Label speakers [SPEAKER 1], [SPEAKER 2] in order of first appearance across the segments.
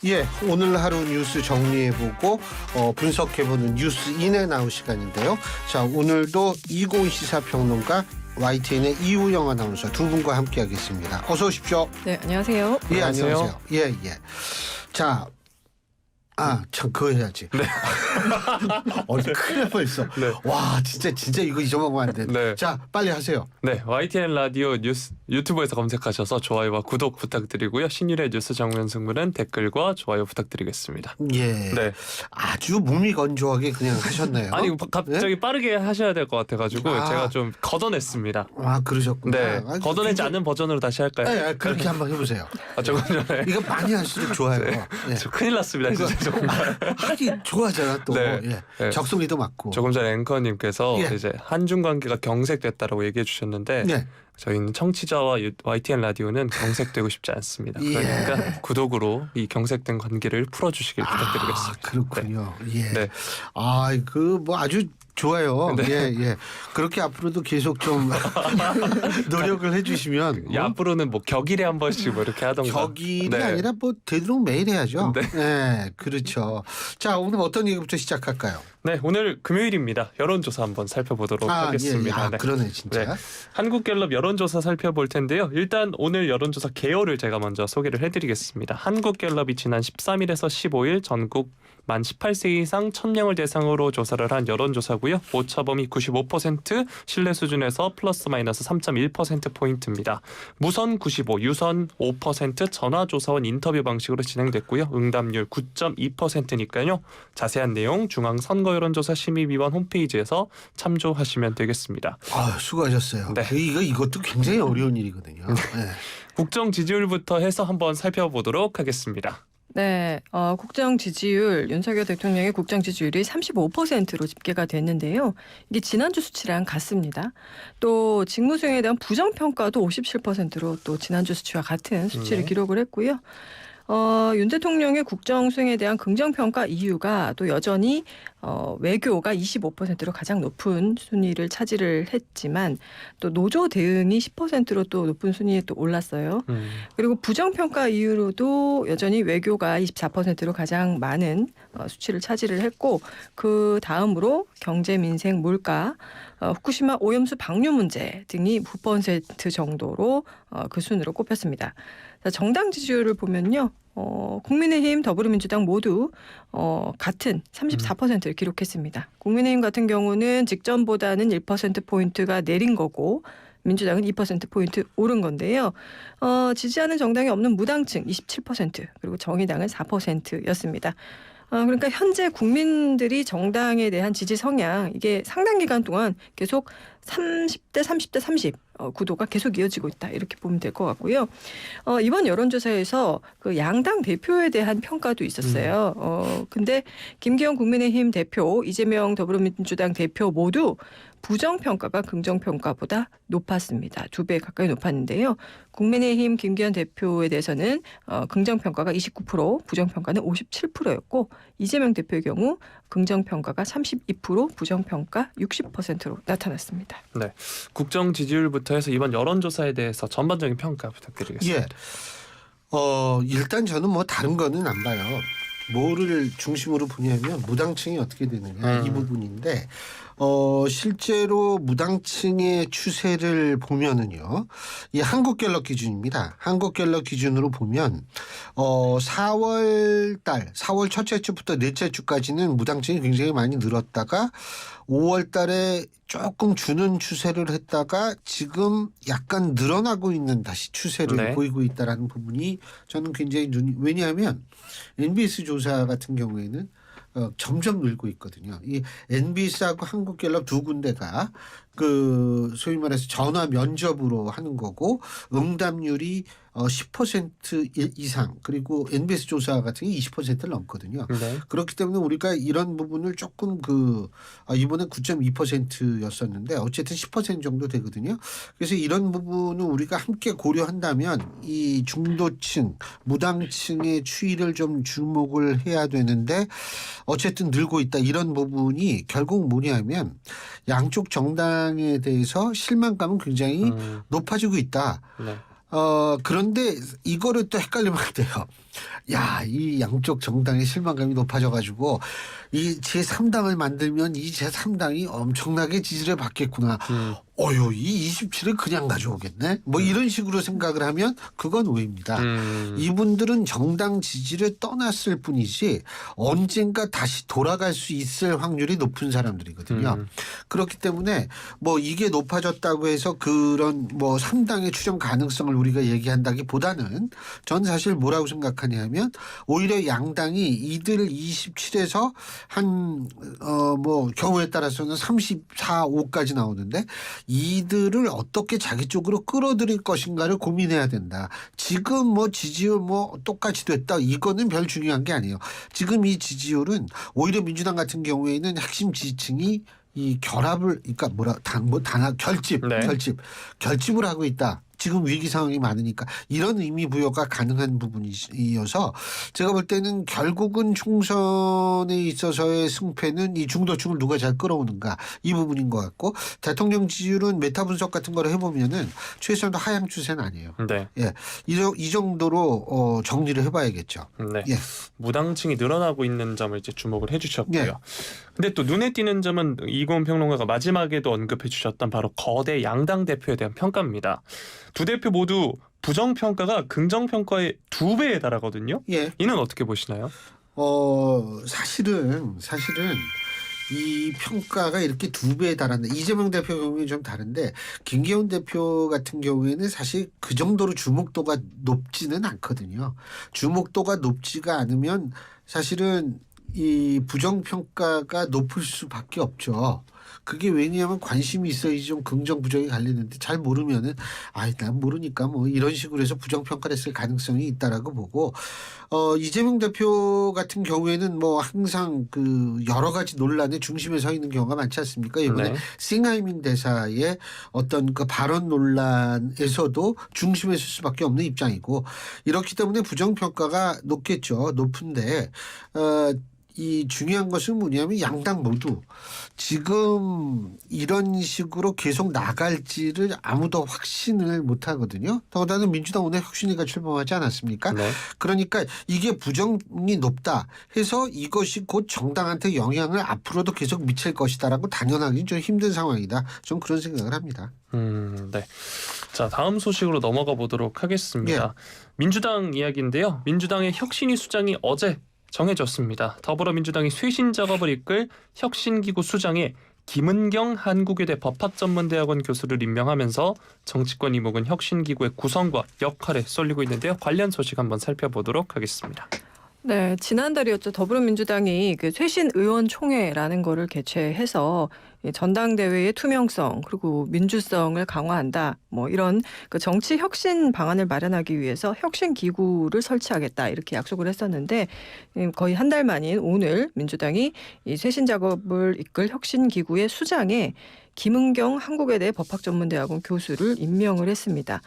[SPEAKER 1] 예, 오늘 하루 뉴스 정리해보고 분석해보는 뉴스인에 나올 시간인데요. 자, 오늘도 이고은 시사평론가 YTN의 이우영 아나운서 두 분과 함께하겠습니다. 어서 오십시오.
[SPEAKER 2] 네, 안녕하세요.
[SPEAKER 1] 예,
[SPEAKER 3] 안녕하세요.
[SPEAKER 1] 안녕하세요. 예. 자, 참 그거 해야지.
[SPEAKER 3] 네.
[SPEAKER 1] 큰일 날 뻔했어.
[SPEAKER 3] 네.
[SPEAKER 1] 와, 진짜 이거 잊어먹으면 안 돼.
[SPEAKER 3] 네.
[SPEAKER 1] 자, 빨리 하세요.
[SPEAKER 3] 네, YTN 라디오 뉴스 유튜브에서 검색하셔서 좋아요와 구독 부탁드리고요. 신율의 뉴스 정면 승부는 댓글과 좋아요 부탁드리겠습니다.
[SPEAKER 1] 예.
[SPEAKER 3] 네.
[SPEAKER 1] 아주 무미건조하게 그냥 하셨네요.
[SPEAKER 3] 아니 갑자기 빠르게 하셔야 될 것 같아가지고
[SPEAKER 1] 아.
[SPEAKER 3] 제가 좀 걷어냈습니다.
[SPEAKER 1] 그러셨구나.
[SPEAKER 3] 네, 걷어내지 않는 버전으로 다시 할까요?
[SPEAKER 1] 네, 그렇게 한번 해보세요.
[SPEAKER 3] 조금 전에
[SPEAKER 1] 이거 많이 할수록 좋아요.
[SPEAKER 3] 네.
[SPEAKER 1] 예.
[SPEAKER 3] 저 큰일 났습니다. 진짜 정말.
[SPEAKER 1] 하기 좋아하잖아 또.
[SPEAKER 3] 네.
[SPEAKER 1] 예.
[SPEAKER 3] 네.
[SPEAKER 1] 적성이도 맞고.
[SPEAKER 3] 조금 전에 앵커님께서
[SPEAKER 1] 예.
[SPEAKER 3] 이제 한중 관계가 경색됐다라고 얘기해 주셨는데
[SPEAKER 1] 네.
[SPEAKER 3] 저희는 청취자와 YTN 라디오는 경색되고 싶지 않습니다. 그러니까 구독으로 이 경색된 관계를 풀어주시길 부탁드리겠습니다.
[SPEAKER 1] 그렇군요. 예.
[SPEAKER 3] 네.
[SPEAKER 1] 아주 좋아요.
[SPEAKER 3] 네.
[SPEAKER 1] 예. 그렇게 앞으로도 계속 좀 노력을 해주시면.
[SPEAKER 3] 이 앞으로는 뭐 격일에 한 번씩 뭐 이렇게 하던가.
[SPEAKER 1] 격일이
[SPEAKER 3] 네.
[SPEAKER 1] 아니라 뭐 되도록 매일 해야죠.
[SPEAKER 3] 네.
[SPEAKER 1] 네, 그렇죠. 자, 오늘 어떤 얘기부터 시작할까요?
[SPEAKER 3] 네, 오늘 금요일입니다. 여론조사 한번 살펴보도록 하겠습니다.
[SPEAKER 1] 예. 그러네 진짜.
[SPEAKER 3] 네. 한국갤럽 여론조사 살펴볼 텐데요. 일단 오늘 여론조사 개요를 제가 먼저 소개를 해드리겠습니다. 한국갤럽이 지난 13일에서 15일 전국 만 18세 이상 1000명을 대상으로 조사를 한 여론조사고요. 오차범위 95%, 신뢰 수준에서 플러스 마이너스 3.1%포인트입니다. 무선 95, 유선 5%, 전화조사원 인터뷰 방식으로 진행됐고요. 응답률 9.2%니까요. 자세한 내용 중앙선거여론조사 심의위원 홈페이지에서 참조하시면 되겠습니다.
[SPEAKER 1] 수고하셨어요.
[SPEAKER 3] 네.
[SPEAKER 1] 이것도 굉장히 어려운 일이거든요. 네.
[SPEAKER 3] 국정 지지율부터 해서 한번 살펴보도록 하겠습니다.
[SPEAKER 2] 네, 국정 지지율, 윤석열 대통령의 국정 지지율이 35%로 집계가 됐는데요. 이게 지난주 수치랑 같습니다. 또 직무 수행에 대한 부정평가도 57%로 또 지난주 수치와 같은 수치를 기록을 했고요. 윤 대통령의 국정 수행에 대한 긍정평가 이유가 또 여전히 외교가 25%로 가장 높은 순위를 차지를 했지만 또 노조 대응이 10%로 또 높은 순위에 또 올랐어요. 그리고 부정평가 이유로도 여전히 외교가 24%로 가장 많은 수치를 차지를 했고 그 다음으로 경제, 민생, 물가, 후쿠시마 오염수 방류 문제 등이 9% 정도로 그 순으로 꼽혔습니다. 정당 지지율을 보면요. 국민의힘, 더불어민주당 모두 같은 34%를 기록했습니다. 국민의힘 같은 경우는 직전보다는 1%포인트가 내린 거고 민주당은 2%포인트 오른 건데요. 지지하는 정당이 없는 무당층 27%, 그리고 정의당은 4%였습니다. 그러니까 현재 국민들이 정당에 대한 지지 성향 이게 상당 기간 동안 계속 30대 30 구도가 계속 이어지고 있다 이렇게 보면 될 것 같고요. 이번 여론조사에서 그 양당 대표에 대한 평가도 있었어요. 근데 김기현 국민의힘 대표, 이재명 더불어민주당 대표 모두 부정평가가 긍정평가보다 높았습니다. 2배 가까이 높았는데요. 국민의힘 김기현 대표에 대해서는 긍정평가가 29%, 부정평가는 57%였고 이재명 대표의 경우 긍정평가가 32%, 부정평가 60%로 나타났습니다.
[SPEAKER 3] 네, 국정 지지율부터 해서 이번 여론조사에 대해서 전반적인 평가 부탁드리겠습니다.
[SPEAKER 1] 예. 일단 저는 뭐 다른 거는 안 봐요. 뭐를 중심으로 보냐면 무당층이 어떻게 되느냐 이 부분인데 실제로 무당층의 추세를 보면은요. 이 한국갤럽 기준입니다. 한국갤럽 기준으로 보면 4월 첫째 주부터 넷째 주까지는 무당층이 굉장히 많이 늘었다가 5월 달에 조금 주는 추세를 했다가 지금 약간 늘어나고 있는 다시 추세를 보이고 있다라는 부분이 저는 굉장히 왜냐하면 NBS 조사 같은 경우에는 점점 늘고 있거든요. 이 NBS하고 한국갤럽 두 군데가 그 소위 말해서 전화 면접으로 하는 거고 응답률이 10% 이상 그리고 NBS 조사 같은 게 20%를 넘거든요.
[SPEAKER 3] 네.
[SPEAKER 1] 그렇기 때문에 우리가 이런 부분을 조금 이번에 9.2%였었는데 어쨌든 10% 정도 되거든요. 그래서 이런 부분은 우리가 함께 고려한다면 이 중도층, 무당층의 추이를 좀 주목을 해야 되는데 어쨌든 늘고 있다. 이런 부분이 결국 뭐냐면 양쪽 정당에 대해서 실망감은 굉장히 높아지고 있다.
[SPEAKER 3] 네.
[SPEAKER 1] 그런데 이거를 또 헷갈리면 안 돼요. 야, 이 양쪽 정당의 실망감이 높아져가지고 이 제3당을 만들면 이 제3당이 엄청나게 지지를 받겠구나. 어휴, 이 27을 그냥 가져오겠네. 뭐 이런 식으로 생각을 하면 그건 오해입니다. 이분들은 정당 지지를 떠났을 뿐이지 언젠가 다시 돌아갈 수 있을 확률이 높은 사람들이거든요. 그렇기 때문에 뭐 이게 높아졌다고 해서 그런 뭐 3당의 추정 가능성을 우리가 얘기한다기보다는 전 사실 뭐라고 생각하냐면 오히려 양당이 이들 27에서 한 뭐 경우에 따라서는 34, 5까지 나오는데 이들을 어떻게 자기 쪽으로 끌어들일 것인가를 고민해야 된다. 지금 뭐 지지율 뭐 똑같이 됐다. 이거는 별 중요한 게 아니에요. 지금 이 지지율은 오히려 민주당 같은 경우에는 핵심 지지층이 이 결합을 그러니까 결집을 하고 있다. 지금 위기 상황이 많으니까 이런 의미 부여가 가능한 부분이어서 제가 볼 때는 결국은 총선에 있어서의 승패는 이 중도층을 누가 잘 끌어오는가 이 부분인 것 같고 대통령 지지율은 메타 분석 같은 걸 해보면은 최소한 하향 추세는 아니에요.
[SPEAKER 3] 네.
[SPEAKER 1] 예, 이 정도로 정리를 해봐야겠죠.
[SPEAKER 3] 네.
[SPEAKER 1] 예.
[SPEAKER 3] 무당층이 늘어나고 있는 점을 이제 주목을 해주셨고요.
[SPEAKER 1] 예.
[SPEAKER 3] 근데 또 눈에 띄는 점은 이고은 평론가가 마지막에도 언급해주셨던 바로 거대 양당 대표에 대한 평가입니다. 두 대표 모두 부정평가가 긍정평가의 2배에 달하거든요.
[SPEAKER 1] 예.
[SPEAKER 3] 이는 어떻게 보시나요?
[SPEAKER 1] 사실은 이 평가가 이렇게 2배에 달한다. 이재명 대표 경우에는 좀 다른데 김기현 대표 같은 경우에는 사실 그 정도로 주목도가 높지는 않거든요. 주목도가 높지가 않으면 사실은 이 부정평가가 높을 수밖에 없죠. 그게 왜냐하면 관심이 있어야지 좀 긍정 부정이 갈리는데 잘 모르면은 난 모르니까 뭐 이런 식으로 해서 부정평가를 했을 가능성이 있다라고 보고 이재명 대표 같은 경우에는 뭐 항상 그 여러 가지 논란의 중심에 서 있는 경우가 많지 않습니까? 이번에
[SPEAKER 3] 네.
[SPEAKER 1] 싱하이밍 대사의 어떤 그 발언 논란에서도 중심에 설 수밖에 없는 입장이고 이렇기 때문에 부정평가가 높겠죠. 높은데 이 중요한 것은 뭐냐면 양당 모두 지금 이런 식으로 계속 나갈지를 아무도 확신을 못 하거든요. 더군다나 민주당 오늘 혁신위가 출범하지 않았습니까?
[SPEAKER 3] 네.
[SPEAKER 1] 그러니까 이게 부정이 높다 해서 이것이 곧 정당한테 영향을 앞으로도 계속 미칠 것이다라고 단언하기는 좀 힘든 상황이다. 좀 그런 생각을 합니다.
[SPEAKER 3] 네. 자, 다음 소식으로 넘어가 보도록 하겠습니다. 민주당 이야기인데요. 민주당의 혁신위 수장이 어제 정해졌습니다. 더불어민주당이 쇄신 작업을 이끌 혁신기구 수장에 김은경 한국외대 법학전문대학원 교수를 임명하면서 정치권 이목은 혁신기구의 구성과 역할에 쏠리고 있는데요. 관련 소식 한번 살펴보도록 하겠습니다.
[SPEAKER 2] 네, 지난달이었죠. 더불어민주당이 그 쇄신 의원총회라는 거를 개최해서 전당대회의 투명성 그리고 민주성을 강화한다. 뭐 이런 그 정치 혁신 방안을 마련하기 위해서 혁신 기구를 설치하겠다 이렇게 약속을 했었는데 거의 한 달 만인 오늘 민주당이 이 쇄신 작업을 이끌 혁신 기구의 수장에 김은경 한국외대 법학전문대학원 교수를 임명을 했습니다.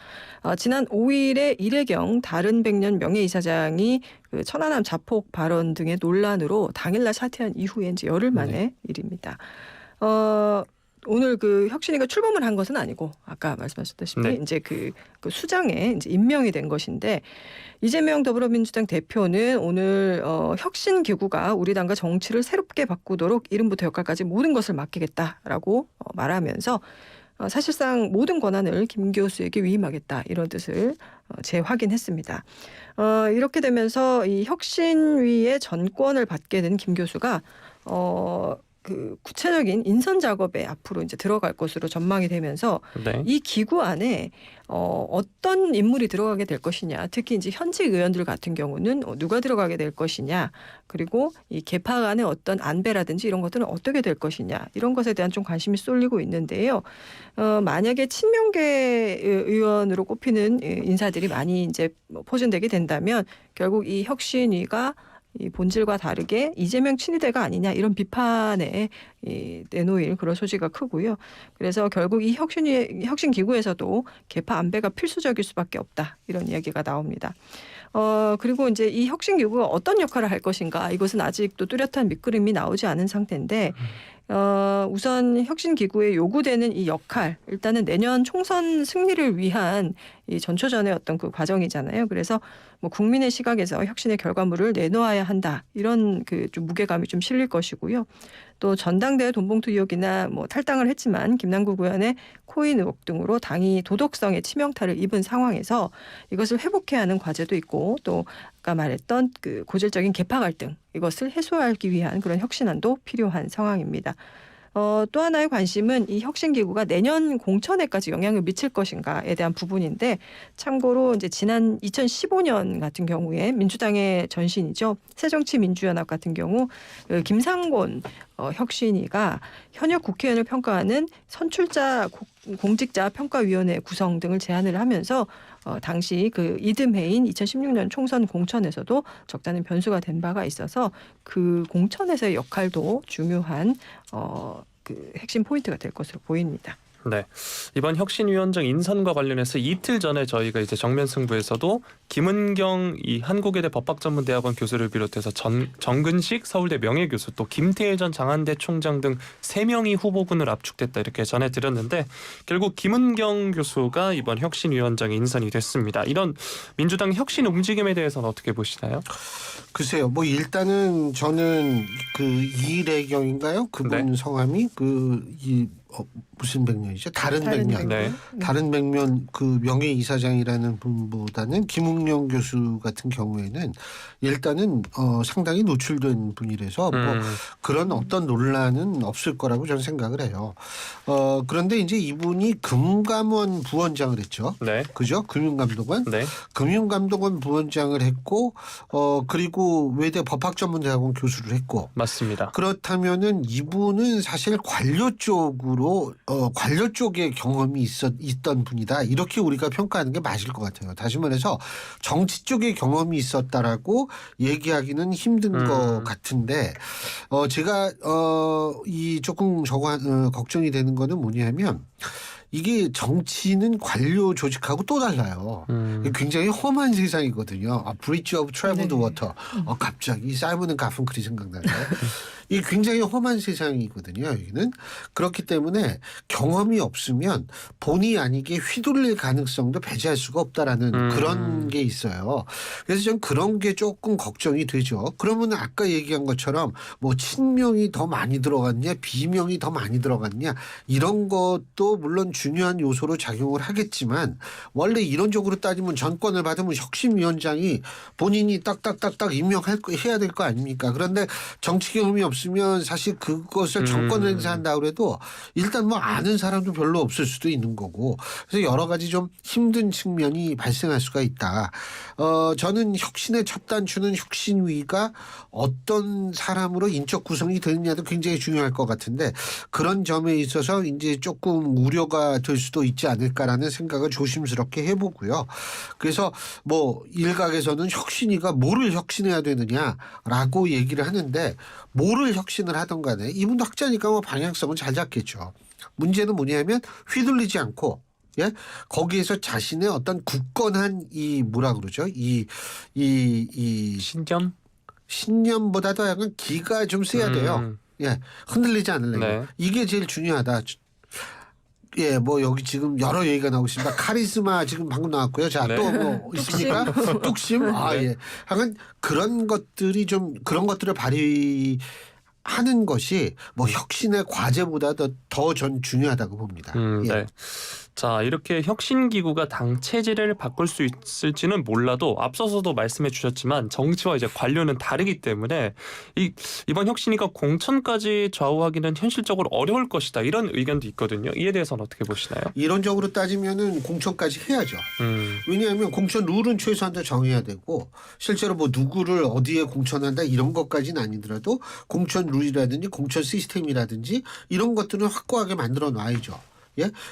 [SPEAKER 2] 지난 5일에 이래경 다른백년 명예이사장이 그 천안함 자폭 발언 등의 논란으로 당일날 사퇴한 이후에 이제 열흘 만의 일입니다. 오늘 그 혁신위가 출범을 한 것은 아니고 아까 말씀하셨다시피 이제 그 수장에 이제 임명이 된 것인데 이재명 더불어민주당 대표는 오늘 혁신 기구가 우리 당과 정치를 새롭게 바꾸도록 이름부터 역할까지 모든 것을 맡기겠다라고 말하면서 사실상 모든 권한을 김 교수에게 위임하겠다 이런 뜻을 재확인했습니다. 이렇게 되면서 이 혁신위의 전권을 받게 된 김 교수가 그 구체적인 인선 작업에 앞으로 이제 들어갈 것으로 전망이 되면서 이 기구 안에 어떤 인물이 들어가게 될 것이냐, 특히 이제 현직 의원들 같은 경우는 누가 들어가게 될 것이냐, 그리고 이 개파 간의 어떤 안배라든지 이런 것들은 어떻게 될 것이냐 이런 것에 대한 좀 관심이 쏠리고 있는데요. 만약에 친명계 의원으로 꼽히는 인사들이 많이 이제 포진되게 된다면 결국 이 혁신위가 이 본질과 다르게 이재명 친위대가 아니냐 이런 비판에 내놓일 그런 소지가 크고요. 그래서 결국 이 혁신 기구에서도 개파 안배가 필수적일 수밖에 없다 이런 이야기가 나옵니다. 그리고 이제 이 혁신 기구가 어떤 역할을 할 것인가 이것은 아직도 뚜렷한 밑그림이 나오지 않은 상태인데 우선 혁신기구에 요구되는 이 역할, 일단은 내년 총선 승리를 위한 이 전초전의 어떤 그 과정이잖아요. 그래서 뭐 국민의 시각에서 혁신의 결과물을 내놓아야 한다. 이런 그 좀 무게감이 좀 실릴 것이고요. 또 전당대회 돈봉투 의혹이나 뭐 탈당을 했지만 김남국 의원의 코인 의혹 등으로 당이 도덕성의 치명타를 입은 상황에서 이것을 회복해야 하는 과제도 있고 또 아까 말했던 그 고질적인 계파 갈등 이것을 해소하기 위한 그런 혁신안도 필요한 상황입니다. 또 하나의 관심은 이 혁신기구가 내년 공천에까지 영향을 미칠 것인가에 대한 부분인데 참고로 이제 지난 2015년 같은 경우에 민주당의 전신이죠. 새정치민주연합 같은 경우 김상곤 혁신위가 현역 국회의원을 평가하는 선출자 공직자 평가위원회 구성 등을 제안을 하면서 당시 그 이듬해인 2016년 총선 공천에서도 적잖은 변수가 된 바가 있어서 그 공천에서의 역할도 중요한 그 핵심 포인트가 될 것으로 보입니다.
[SPEAKER 3] 네, 이번 혁신위원장 인선과 관련해서 이틀 전에 저희가 이제 정면 승부에서도 김은경 이 한국외대 법학전문대학원 교수를 비롯해서 정근식 서울대 명예교수 또 김태일 전 장한대 총장 등 3명이 후보군을 압축됐다 이렇게 전해드렸는데 결국 김은경 교수가 이번 혁신위원장에 인선이 됐습니다. 이런 민주당 혁신 움직임에 대해서는 어떻게 보시나요?
[SPEAKER 1] 글쎄요. 뭐 일단은 저는 그 이래경인가요? 그분
[SPEAKER 3] 네.
[SPEAKER 1] 성함이 무슨 백년이죠? 다른 백년.
[SPEAKER 3] 네.
[SPEAKER 1] 다른 백면 그 명예이사장이라는 분보다는 김웅영 교수 같은 경우에는 일단은 상당히 노출된 분이라서 뭐 그런 어떤 논란은 없을 거라고 저는 생각을 해요. 그런데 이제 이분이 금감원 부원장을 했죠.
[SPEAKER 3] 네.
[SPEAKER 1] 그죠? 금융감독원.
[SPEAKER 3] 네.
[SPEAKER 1] 금융감독원 부원장을 했고 그리고 외대 법학전문대학원 교수를 했고
[SPEAKER 3] 맞습니다.
[SPEAKER 1] 그렇다면은 이분은 사실 관료 쪽에 경험이 있던 분이다. 이렇게 우리가 평가하는 게 맞을 것 같아요. 다시 말해서 정치 쪽에 경험이 있었다라고 얘기하기는 힘든 것 같은데 제가 이 조금 걱정이 되는 거는 뭐냐면 이게 정치는 관료 조직하고 또 달라요. 굉장히 험한 세상이거든요. Bridge of Troubled Water. 갑자기 사이먼 가펑클이 생각나네요. 이게 굉장히 험한 세상이거든요. 여기는. 그렇기 때문에 경험이 없으면 본의 아니게 휘둘릴 가능성도 배제할 수가 없다라는 그런 게 있어요. 그래서 전 그런 게 조금 걱정이 되죠. 그러면 아까 얘기한 것처럼 뭐 친명이 더 많이 들어갔냐 비명이 더 많이 들어갔냐 이런 것도 물론 중요한 요소로 작용을 하겠지만 원래 이론적으로 따지면 전권을 받으면 혁신위원장이 본인이 딱딱딱딱 임명해야 될 거 아닙니까? 그런데 정치 경험이 없으면 사실 그것을 정권을 행사한다고 해도 일단 뭐 아는 사람도 별로 없을 수도 있는 거고 그래서 여러 가지 좀 힘든 측면이 발생할 수가 있다. 저는 혁신의 첫 단추는 혁신위가 어떤 사람으로 인적 구성이 되느냐도 굉장히 중요할 것 같은데 그런 점에 있어서 이제 조금 우려가 될 수도 있지 않을까라는 생각을 조심스럽게 해보고요. 그래서 뭐 일각에서는 혁신위가 뭐를 혁신해야 되느냐라고 얘기를 하는데 뭐를 혁신을 하던 간에 이분도 학자니까 뭐 방향성은 잘 잡겠죠. 문제는 뭐냐면 휘둘리지 않고 거기에서 자신의 어떤 굳건한 이 뭐라 그러죠? 이 신념보다도 약간 기가 좀 세야 돼요. 흔들리지 않으려면.
[SPEAKER 3] 네.
[SPEAKER 1] 이게 제일 중요하다. 뭐 여기 지금 여러 얘기가 나오고 있습니다. 카리스마 지금 방금 나왔고요. 자,
[SPEAKER 3] 네.
[SPEAKER 1] 또 뭐 있습니까? 뚝심. 예. 하여간 그런 것들이 좀 그런 것들을 발휘하는 것이 뭐 혁신의 과제보다 더 전 중요하다고 봅니다.
[SPEAKER 3] 네. 자, 이렇게 혁신기구가 당 체제를 바꿀 수 있을지는 몰라도 앞서서도 말씀해 주셨지만 정치와 이제 관료는 다르기 때문에 이번 혁신위가 공천까지 좌우하기는 현실적으로 어려울 것이다. 이런 의견도 있거든요. 이에 대해서는 어떻게 보시나요?
[SPEAKER 1] 이론적으로 따지면은 공천까지 해야죠. 왜냐하면 공천 룰은 최소한 정해야 되고 실제로 뭐 누구를 어디에 공천한다 이런 것까지는 아니더라도 공천 룰이라든지 공천 시스템이라든지 이런 것들은 확고하게 만들어 놔야죠.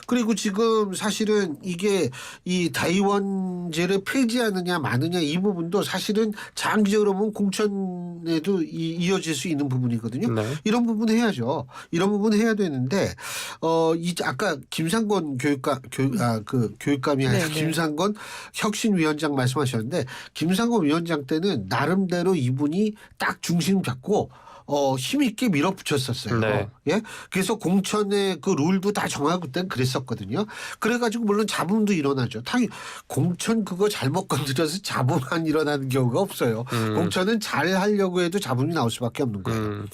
[SPEAKER 1] 그리고 지금 사실은 이게 이 다의원제를 폐지하느냐 마느냐 이 부분도 사실은 장기적으로 보면 공천에도 이어질 수 있는 부분이거든요.
[SPEAKER 3] 네.
[SPEAKER 1] 이런 부분 해야죠. 이런 부분 해야 되는데 아까 김상곤 교육감이 아니라 김상곤 혁신위원장 말씀하셨는데 김상곤 위원장 때는 나름대로 이분이 딱 중심 잡고 힘있게 밀어붙였었어요.
[SPEAKER 3] 네.
[SPEAKER 1] 예, 그래서 공천의 그 룰도 다 정하고 그때 그랬었거든요. 그래가지고 물론 잡음도 일어나죠. 당연히 공천 그거 잘못 건드려서 잡음 안 일어나는 경우가 없어요. 공천은 잘 하려고 해도 잡음이 나올 수밖에 없는 거예요.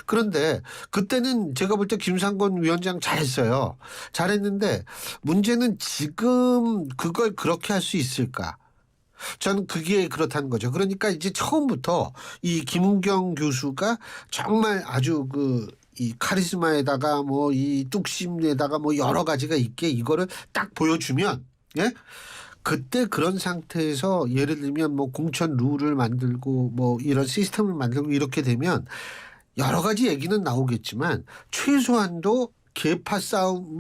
[SPEAKER 1] 그런데 그때는 제가 볼 때 김상곤 위원장 잘했어요. 잘했는데 문제는 지금 그걸 그렇게 할 수 있을까? 저는 그게 그렇다는 거죠. 그러니까 이제 처음부터 이 김은경 교수가 정말 아주 이 카리스마에다가 뭐 이 뚝심에다가 뭐 여러 가지가 있게 이거를 딱 보여주면, 예? 그때 그런 상태에서 예를 들면 뭐 공천 룰을 만들고 뭐 이런 시스템을 만들고 이렇게 되면 여러 가지 얘기는 나오겠지만 최소한도 계파 싸움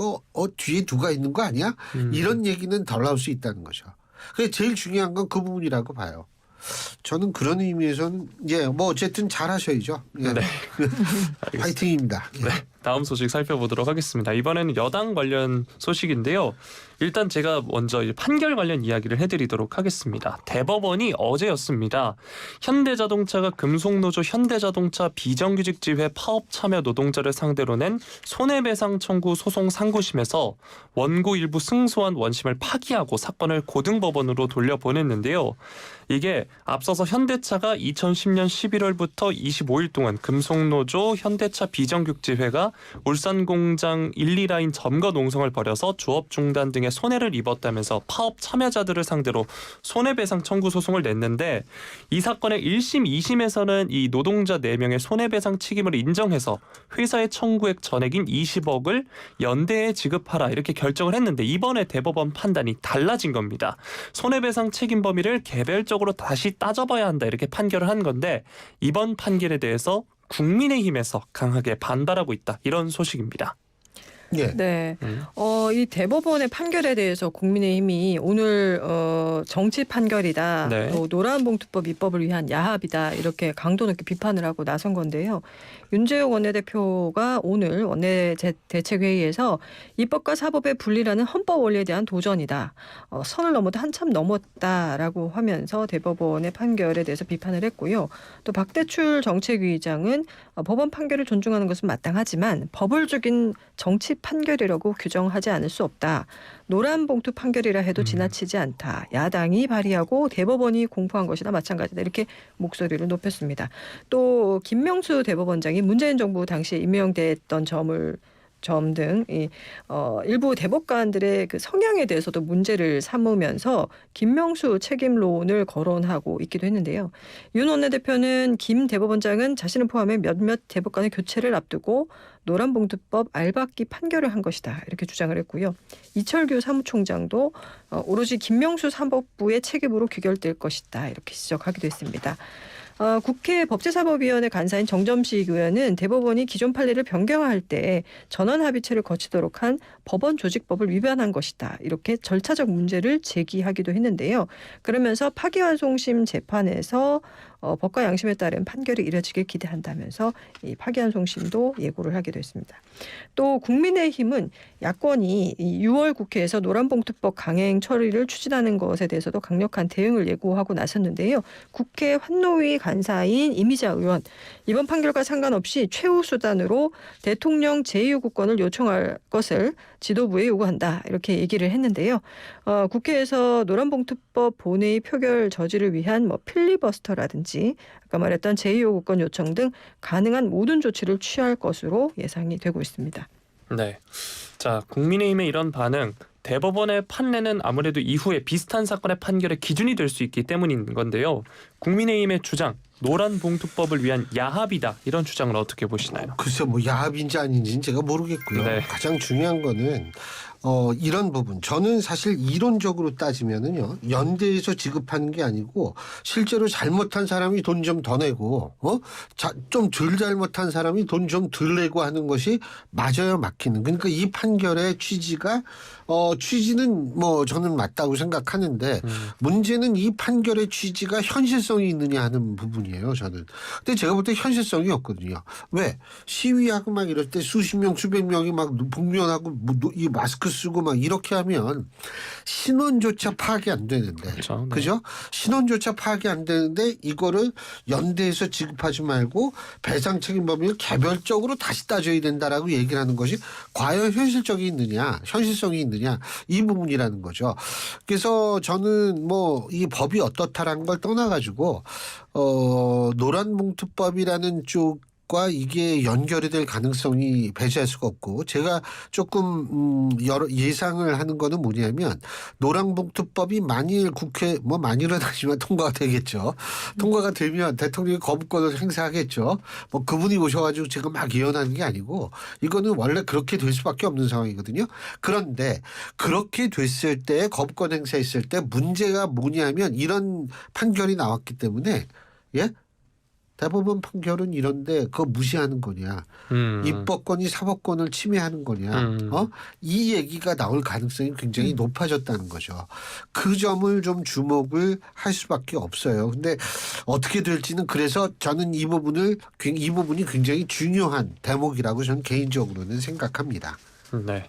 [SPEAKER 1] 뒤에 누가 있는 거 아니야? 이런 얘기는 덜 나올 수 있다는 거죠. 그게 제일 중요한 건 그 부분이라고 봐요. 저는 그런 의미에서는 어쨌든 잘하셔야죠. 예.
[SPEAKER 3] 네.
[SPEAKER 1] 파이팅입니다. 예.
[SPEAKER 3] 네, 다음 소식 살펴보도록 하겠습니다. 이번에는 여당 관련 소식인데요. 일단 제가 먼저 판결 관련 이야기를 해드리도록 하겠습니다. 대법원이 어제였습니다. 현대자동차가 금속노조 현대자동차 비정규직지회 파업 참여 노동자를 상대로 낸 손해배상 청구 소송 상고심에서 원고 일부 승소한 원심을 파기하고 사건을 고등법원으로 돌려보냈는데요. 이게 앞서서 현대차가 2010년 11월부터 25일 동안 금속노조 현대차 비정규직지회가 울산 공장 1, 2라인 점거 농성을 벌여서 주업 중단 등의 손해를 입었다면서 파업 참여자들을 상대로 손해배상 청구 소송을 냈는데 이 사건의 1심, 2심에서는 이 노동자 4명의 손해배상 책임을 인정해서 회사의 청구액 전액인 20억을 연대에 지급하라 이렇게 결정을 했는데 이번에 대법원 판단이 달라진 겁니다. 손해배상 책임 범위를 개별적으로 다시 따져봐야 한다 이렇게 판결을 한 건데 이번 판결에 대해서 국민의힘에서 강하게 반발하고 있다 이런 소식입니다.
[SPEAKER 1] 예.
[SPEAKER 2] 네. 이 대법원의 판결에 대해서 국민의힘이 오늘 정치 판결이다.
[SPEAKER 3] 네.
[SPEAKER 2] 또 노란봉투법 입법을 위한 야합이다. 이렇게 강도 높게 비판을 하고 나선 건데요. 윤재욱 원내대표가 오늘 원내대책회의에서 입법과 사법의 분리라는 헌법 원리에 대한 도전이다. 선을 넘어도 한참 넘었다라고 하면서 대법원의 판결에 대해서 비판을 했고요. 또 박대출 정책위의장은 법원 판결을 존중하는 것은 마땅하지만 법을 죽인 정치 판결이라고 규정하지 않을 수 없다. 노란봉투 판결이라 해도 지나치지 않다. 야당이 발의하고 대법원이 공포한 것이나 마찬가지다. 이렇게 목소리를 높였습니다. 또 김명수 대법원장이 문재인 정부 당시에 임명됐던 점 등 일부 대법관들의 그 성향에 대해서도 문제를 삼으면서 김명수 책임론을 거론하고 있기도 했는데요. 윤 원내대표는 김 대법원장은 자신을 포함해 몇몇 대법관의 교체를 앞두고 노란봉투법 알박기 판결을 한 것이다. 이렇게 주장을 했고요. 이철규 사무총장도 오로지 김명수 사법부의 책임으로 귀결될 것이다. 이렇게 지적하기도 했습니다. 국회 법제사법위원회 간사인 정점식 의원은 대법원이 기존 판례를 변경할 때 전원합의체를 거치도록 한 법원 조직법을 위반한 것이다. 이렇게 절차적 문제를 제기하기도 했는데요. 그러면서 파기환송심 재판에서 법과 양심에 따른 판결이 이뤄지길 기대한다면서 이 파기환송심도 예고를 하기도 했습니다. 또 국민의힘은 야권이 6월 국회에서 노란봉투법 강행 처리를 추진하는 것에 대해서도 강력한 대응을 예고하고 나섰는데요. 국회 환노위 간사인 이미자 의원 이번 판결과 상관없이 최후 수단으로 대통령 제2요구권을 요청할 것을 지도부에 요구한다. 이렇게 얘기를 했는데요. 국회에서 노란봉투법 본회의 표결 저지를 위한 필리버스터라든지 아까 말했던 제2요구권 요청 등 가능한 모든 조치를 취할 것으로 예상이 되고 있습니다.
[SPEAKER 3] 네. 자, 국민의힘의 이런 반응 대법원의 판례는 아무래도 이후에 비슷한 사건의 판결의 기준이 될 수 있기 때문인 건데요. 국민의힘의 주장 노란봉투법을 위한 야합이다 이런 주장을 어떻게 보시나요?
[SPEAKER 1] 글쎄 야합인지 아닌지는 제가 모르겠고요.
[SPEAKER 3] 네.
[SPEAKER 1] 가장 중요한 거는 이런 부분. 저는 사실 이론적으로 따지면은요. 연대에서 지급하는 게 아니고 실제로 잘못한 사람이 돈 좀 더 내고 좀 덜 잘못한 사람이 돈 좀 덜 내고 하는 것이 맞아야 막히는. 그러니까 이 판결 판결의 취지가 취지는 뭐 저는 맞다고 생각하는데 문제는 이 판결의 취지가 현실성이 있느냐 하는 부분이에요. 저는. 근데 제가 볼 때 현실성이 없거든요. 왜? 시위하고 막 이럴 때 수십 명 수백 명이 막 복면하고 이 마스크 쓰고 막 이렇게 하면 신원조차 파악이 안 되는데
[SPEAKER 3] 그렇죠. 네.
[SPEAKER 1] 그죠? 신원조차 파악이 안 되는데 이거를 연대해서 지급하지 말고 배상 책임 범위를 개별적으로 다시 따져야 된다라고 얘기를 하는 것이 과연 현실성이 있느냐 이 부분이라는 거죠. 그래서 저는 뭐 이 법이 어떻다라는 걸 떠나가지고 노란봉투법이라는 쪽과 이게 연결이 될 가능성이 배제할 수가 없고 제가 조금 여러 예상을 하는 거는 뭐냐면 노란봉투법이 만일 국회 만일은 아니지만 통과가 되겠죠. 통과가 되면 대통령이 거부권을 행사하겠죠. 뭐 그분이 오셔가지고 제가 막 예언하는 게 아니고 이거는 원래 그렇게 될 수밖에 없는 상황이거든요. 그런데 그렇게 됐을 때 거부권 행사했을 때 문제가 뭐냐면 이런 판결이 나왔기 때문에 대법원 판결은 이런데 그거 무시하는 거냐. 입법권이 사법권을 침해하는 거냐. 이 얘기가 나올 가능성이 굉장히 높아졌다는 거죠. 그 점을 좀 주목을 할 수밖에 없어요. 근데 어떻게 될지는 그래서 저는 이 부분이 굉장히 중요한 대목이라고 저는 개인적으로는 생각합니다.
[SPEAKER 3] 네.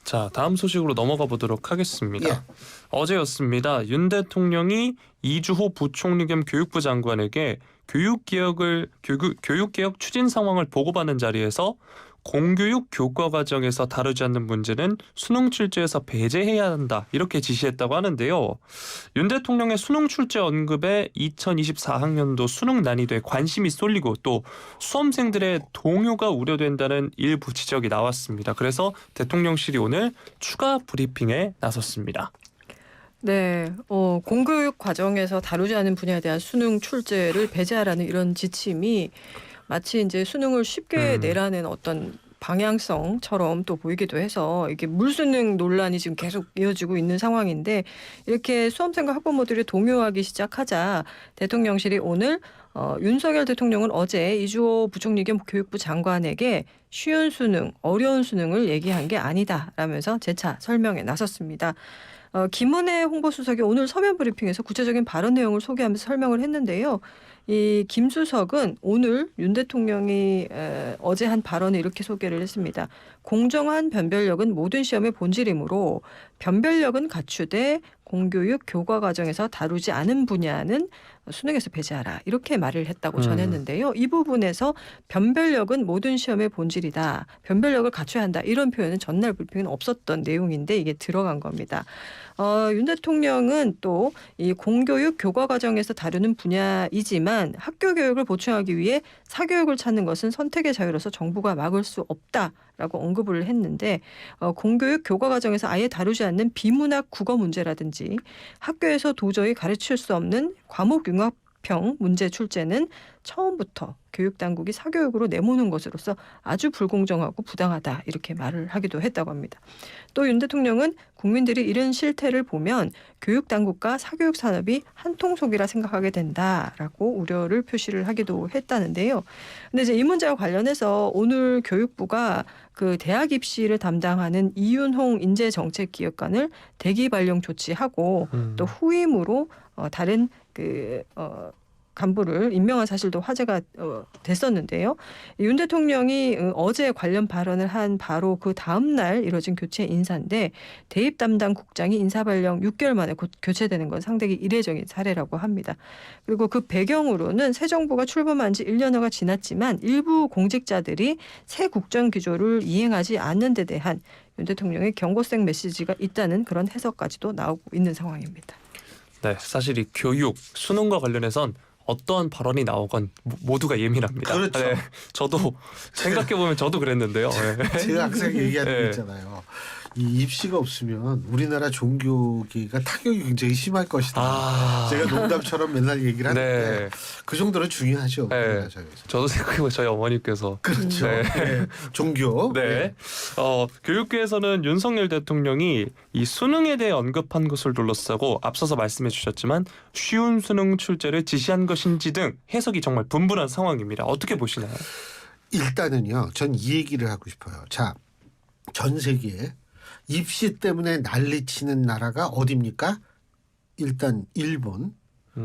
[SPEAKER 3] 자, 다음 소식으로 넘어가 보도록 하겠습니다.
[SPEAKER 1] 예.
[SPEAKER 3] 어제였습니다. 윤 대통령이 이주호 부총리 겸 교육부 장관에게 교육개혁 추진 상황을 보고받는 자리에서 공교육 교과 과정에서 다루지 않는 문제는 수능 출제에서 배제해야 한다 이렇게 지시했다고 하는데요. 윤 대통령의 수능 출제 언급에 2024학년도 수능 난이도에 관심이 쏠리고 또 수험생들의 동요가 우려된다는 일부 지적이 나왔습니다. 그래서 대통령실이 오늘 추가 브리핑에 나섰습니다.
[SPEAKER 2] 네, 공교육 과정에서 다루지 않은 분야에 대한 수능 출제를 배제하라는 이런 지침이 마치 이제 수능을 쉽게 내라는 어떤 방향성처럼 또 보이기도 해서 이게 물수능 논란이 지금 계속 이어지고 있는 상황인데 이렇게 수험생과 학부모들이 동요하기 시작하자 대통령실이 오늘 윤석열 대통령은 어제 이주호 부총리 겸 교육부 장관에게 쉬운 수능, 어려운 수능을 얘기한 게 아니다라면서 재차 설명에 나섰습니다. 김은혜 홍보수석이 오늘 서면 브리핑에서 구체적인 발언 내용을 소개하면서 설명을 했는데요. 이 김 수석은 오늘 윤 대통령이 어제 한 발언을 이렇게 소개를 했습니다. 공정한 변별력은 모든 시험의 본질이므로 변별력은 갖추되 공교육 교과 과정에서 다루지 않은 분야는 수능에서 배제하라 이렇게 말을 했다고 전했는데요. 이 부분에서 변별력은 모든 시험의 본질이다. 변별력을 갖춰야 한다. 이런 표현은 전날 브리핑은 없었던 내용인데 이게 들어간 겁니다. 윤 대통령은 또 이 공교육 교과 과정에서 다루는 분야이지만 학교 교육을 보충하기 위해 사교육을 찾는 것은 선택의 자유로서 정부가 막을 수 없다라고 언급을 했는데 공교육 교과 과정에서 아예 다루지 않는 비문학 국어 문제라든지 학교에서 도저히 가르칠 수 없는 과목 융합형 문제 출제는 처음부터 교육당국이 사교육으로 내모는 것으로서 아주 불공정하고 부당하다 이렇게 말을 하기도 했다고 합니다. 또 윤 대통령은 국민들이 이런 실태를 보면 교육당국과 사교육 산업이 한통속이라 생각하게 된다라고 우려를 표시를 하기도 했다는데요. 근데 이제 이 문제와 관련해서 오늘 교육부가 그 대학 입시를 담당하는 이윤홍 인재정책기획관을 대기 발령 조치하고 또 후임으로 다른 간부를 임명한 사실도 화제가 됐었는데요. 윤 대통령이 어제 관련 발언을 한 바로 그 다음 날 이뤄진 교체 인사인데 대입 담당 국장이 인사 발령 6개월 만에 교체되는 건 상당히 이례적인 사례라고 합니다. 그리고 그 배경으로는 새 정부가 출범한 지 1년여가 지났지만 일부 공직자들이 새 국정 기조를 이행하지 않는 데 대한 윤 대통령의 경고성 메시지가 있다는 그런 해석까지도 나오고 있는 상황입니다.
[SPEAKER 3] 네, 사실 이 교육, 수능과 관련해선 어떠한 발언이 나오건 모두가 예민합니다.
[SPEAKER 1] 그렇죠.
[SPEAKER 3] 네, 저도 생각해보면 저도 그랬는데요. 네.
[SPEAKER 1] 제가 항상 얘기하는 거
[SPEAKER 3] 네.
[SPEAKER 1] 있잖아요. 이 입시가 없으면 우리나라 종교계가 타격이 굉장히 심할 것이다. 제가 농담처럼 맨날 얘기를 하는데
[SPEAKER 3] 네.
[SPEAKER 1] 그 정도로 중요하죠.
[SPEAKER 3] 네.
[SPEAKER 1] 우리나라 사회에서.
[SPEAKER 3] 저도 생각해보면 저희 어머니께서
[SPEAKER 1] 그렇죠.
[SPEAKER 3] 네.
[SPEAKER 1] 네. 종교.
[SPEAKER 3] 네. 교육계에서는 윤석열 대통령이 이 수능에 대해 언급한 것을 둘러싸고 앞서서 말씀해 주셨지만 쉬운 수능 출제를 지시한 것인지 등 해석이 정말 분분한 상황입니다. 어떻게 보시나요?
[SPEAKER 1] 일단은요. 전 이 얘기를 하고 싶어요. 자, 전 세계에 입시 때문에 난리치는 나라가 어디입니까? 일단 일본,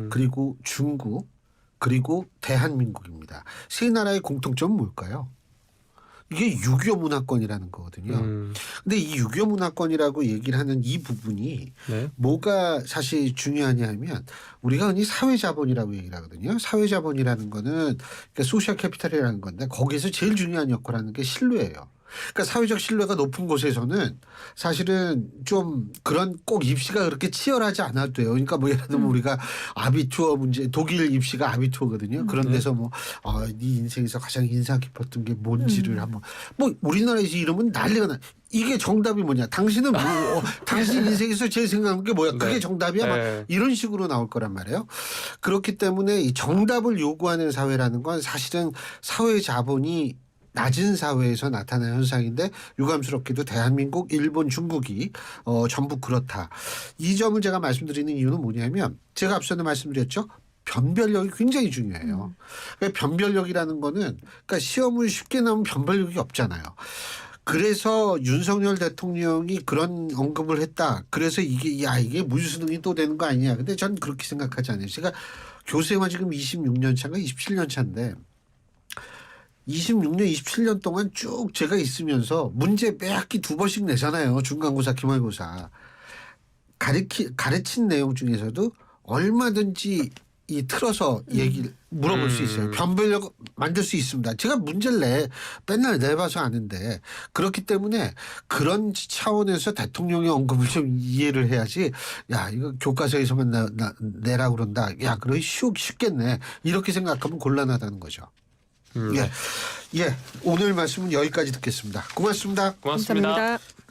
[SPEAKER 1] 그리고 중국, 그리고 대한민국입니다. 세 나라의 공통점은 뭘까요? 이게 유교 문화권이라는 거거든요. 근데 이 유교 문화권이라고 얘기를 하는 이 부분이
[SPEAKER 3] 네.
[SPEAKER 1] 뭐가 사실 중요하냐 하면 우리가 흔히 사회자본이라고 얘기를 하거든요. 사회자본이라는 거는 그러니까 소셜 캐피탈이라는 건데 거기에서 제일 중요한 역할을 하는 게 신뢰예요. 그러니까 사회적 신뢰가 높은 곳에서는 사실은 좀 그런 꼭 입시가 그렇게 치열하지 않아도 돼요. 그러니까 뭐 예를 들면 우리가 아비투어 문제, 독일 입시가 아비투어거든요. 그런 데서 뭐 네 인생에서 가장 인상 깊었던 게 뭔지를 한번 뭐 우리나라에서 이러면 난리가 나. 이게 정답이 뭐냐? 당신은 뭐 당신 인생에서 제일 생각하는 게 뭐야? 그게
[SPEAKER 3] 네.
[SPEAKER 1] 정답이야? 막
[SPEAKER 3] 네.
[SPEAKER 1] 이런 식으로 나올 거란 말이에요. 그렇기 때문에 이 정답을 요구하는 사회라는 건 사실은 사회 자본이 낮은 사회에서 나타나는 현상인데 유감스럽게도 대한민국, 일본, 중국이 전부 그렇다. 이 점을 제가 말씀드리는 이유는 뭐냐면 제가 앞서도 말씀드렸죠. 변별력이 굉장히 중요해요. 그러니까 변별력이라는 거는 그러니까 시험을 쉽게 나오면 변별력이 없잖아요. 그래서 윤석열 대통령이 그런 언급을 했다. 그래서 이게 무수능이 또 되는 거 아니냐. 근데 전 그렇게 생각하지 않아요. 제가 교수생활 지금 26년 차인가 27년 차인데 26년, 27년 동안 쭉 제가 있으면서 문제 매 학기 2번씩 내잖아요. 중간고사, 기말고사. 가르친 내용 중에서도 얼마든지 이 틀어서 얘기를 물어볼 수 있어요. 변별력 만들 수 있습니다. 제가 문제를 맨날 내봐서 아는데 그렇기 때문에 그런 차원에서 대통령의 언급을 좀 이해를 해야지 야 이거 교과서에서만 내라 그런다. 야 그럼 쉽겠네. 이렇게 생각하면 곤란하다는 거죠.
[SPEAKER 3] 네.
[SPEAKER 1] 예, 오늘 말씀은 여기까지 듣겠습니다. 고맙습니다.
[SPEAKER 3] 고맙습니다.
[SPEAKER 2] 감사합니다.